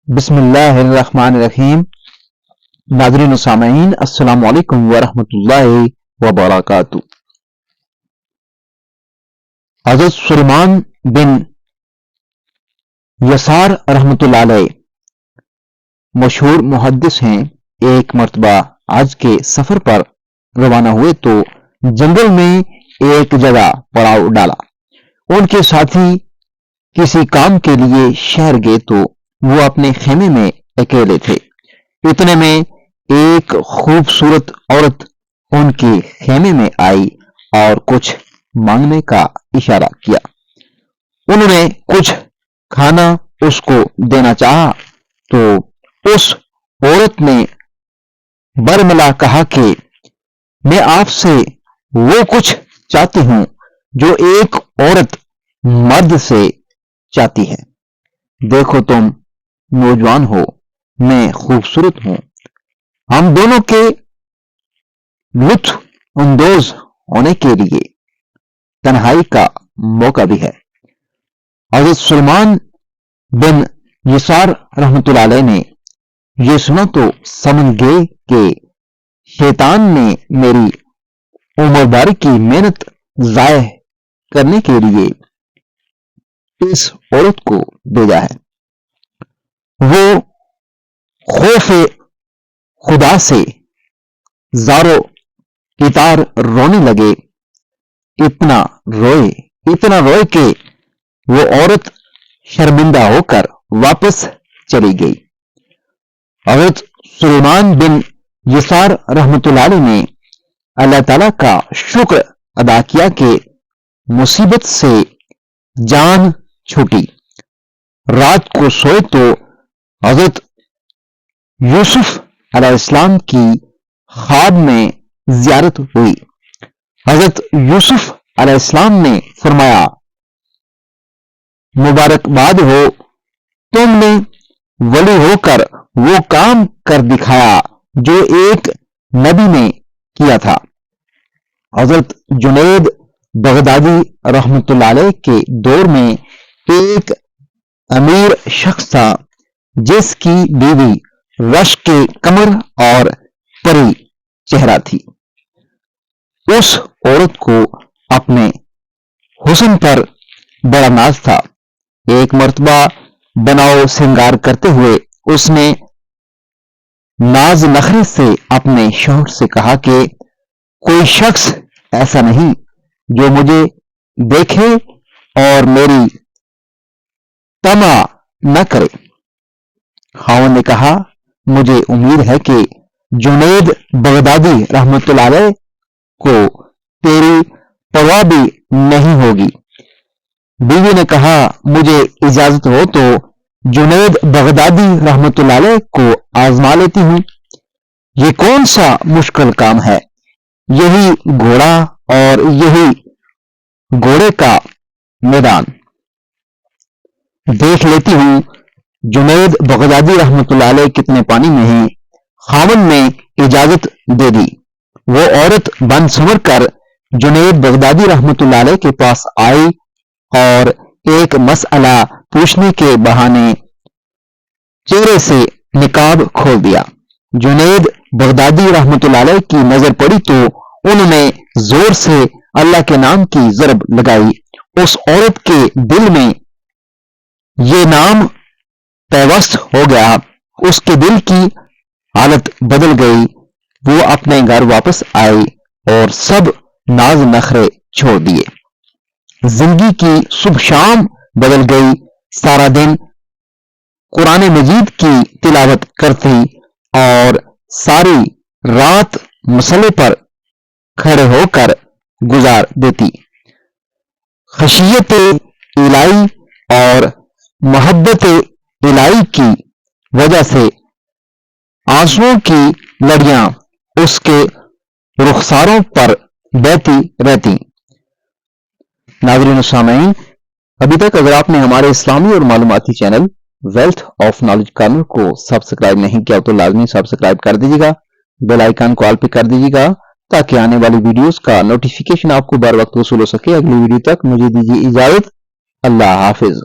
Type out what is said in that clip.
بسم اللہ الرحمن الرحیم۔ ناظرین و سامعین، السلام علیکم ورحمۃ اللہ وبرکاتہ۔ حضرت سلیمان بن یسار رحمۃ اللہ علیہ مشہور محدث ہیں۔ ایک مرتبہ حج کے سفر پر روانہ ہوئے تو جنگل میں ایک جگہ پڑاؤ ڈالا۔ ان کے ساتھی کسی کام کے لیے شہر گئے تو وہ اپنے خیمے میں اکیلے تھے۔ اتنے میں ایک خوبصورت عورت ان کے خیمے میں آئی اور کچھ مانگنے کا اشارہ کیا۔ انہوں نے کچھ کھانا اس کو دینا چاہا تو اس عورت نے برملا کہا کہ میں آپ سے وہ کچھ چاہتی ہوں جو ایک عورت مرد سے چاہتی ہے۔ دیکھو تم نوجوان ہو، میں خوبصورت ہوں، ہم دونوں کے لطف اندوز ہونے کے لیے تنہائی کا موقع بھی ہے۔ حضرت سلیمان بن یسار رحمۃ اللہ علیہ نے یہ سنا تو سمجھ گئے کہ شیطان نے میری عمر بھر کی محنت ضائع کرنے کے لیے اس عورت کو بھیجا ہے۔ وہ خوف خدا سے زارو کتار رونے لگے، اتنا روئے کہ وہ عورت شرمندہ ہو کر واپس چلی گئی۔ حضرت سلیمان بن یسار رحمۃ اللہ علیہ نے اللہ تعالیٰ کا شکر ادا کیا کہ مصیبت سے جان چھوٹی۔ رات کو سوئے تو حضرت یوسف علیہ السلام کی خواب میں زیارت ہوئی۔ حضرت یوسف علیہ السلام نے فرمایا، مبارکباد ہو، تم نے ولی ہو کر وہ کام کر دکھایا جو ایک نبی نے کیا تھا۔ حضرت جنید بغدادی رحمۃ اللہ علیہ کے دور میں ایک امیر شخص تھا جس کی بیوی رشک کے کمر اور پری چہرہ تھی۔ اس عورت کو اپنے حسن پر بڑا ناز تھا۔ ایک مرتبہ بناؤ سنگار کرتے ہوئے اس نے ناز نخرے سے اپنے شوہر سے کہا کہ کوئی شخص ایسا نہیں جو مجھے دیکھے اور میری طمع نہ کرے۔ خاوند نے کہا، مجھے امید ہے کہ جنید بغدادی رحمۃ اللہ علیہ کو تیری پرواہ بھی نہیں ہوگی۔ بیوی نے کہا، مجھے اجازت ہو تو جنید بغدادی رحمۃ اللہ علیہ کو آزما لیتی ہوں۔ یہ کون سا مشکل کام ہے، یہی گھوڑا اور یہی گھوڑے کا میدان، دیکھ لیتی ہوں جنید بغدادی رحمۃ اللہ علیہ کتنے پانی میں ہیں۔ خاوند نے اجازت دے دی۔ وہ عورت بن سنور کر جنید بغدادی رحمۃ اللہ علیہ کے پاس آئی اور ایک مسئلہ پوچھنے کے بہانے چہرے سے نقاب کھول دیا۔ جنید بغدادی رحمۃ اللہ علیہ کی نظر پڑی تو انہوں نے زور سے اللہ کے نام کی ضرب لگائی۔ اس عورت کے دل میں یہ نام پیوست ہو گیا، اس کے دل کی حالت بدل گئی۔ وہ اپنے گھر واپس آئی اور سب ناز نخرے چھوڑ دیے۔ زندگی کی صبح شام بدل گئی۔ سارا دن قرآن مجید کی تلاوت کرتی اور ساری رات مسلح پر کھڑے ہو کر گزار دیتی۔ خشیت الہی اور محبت الہی کی وجہ سے آنسوؤں کی لڑیاں اس کے رخساروں پر بہتی رہتی۔ ناظرین و سامعین، ابھی تک اگر آپ نے ہمارے اسلامی اور معلوماتی channel wealth of knowledge corner کو سبسکرائب نہیں کیا تو لازمی سبسکرائب کر دیجیے گا، بیل آئیکن کو آل پہ کر دیجیے گا تاکہ آنے والی ویڈیوز کا نوٹیفیکیشن آپ کو بر وقت وصول ہو سکے۔ اگلی ویڈیو تک مجھے دیجیے اجازت، اللہ حافظ۔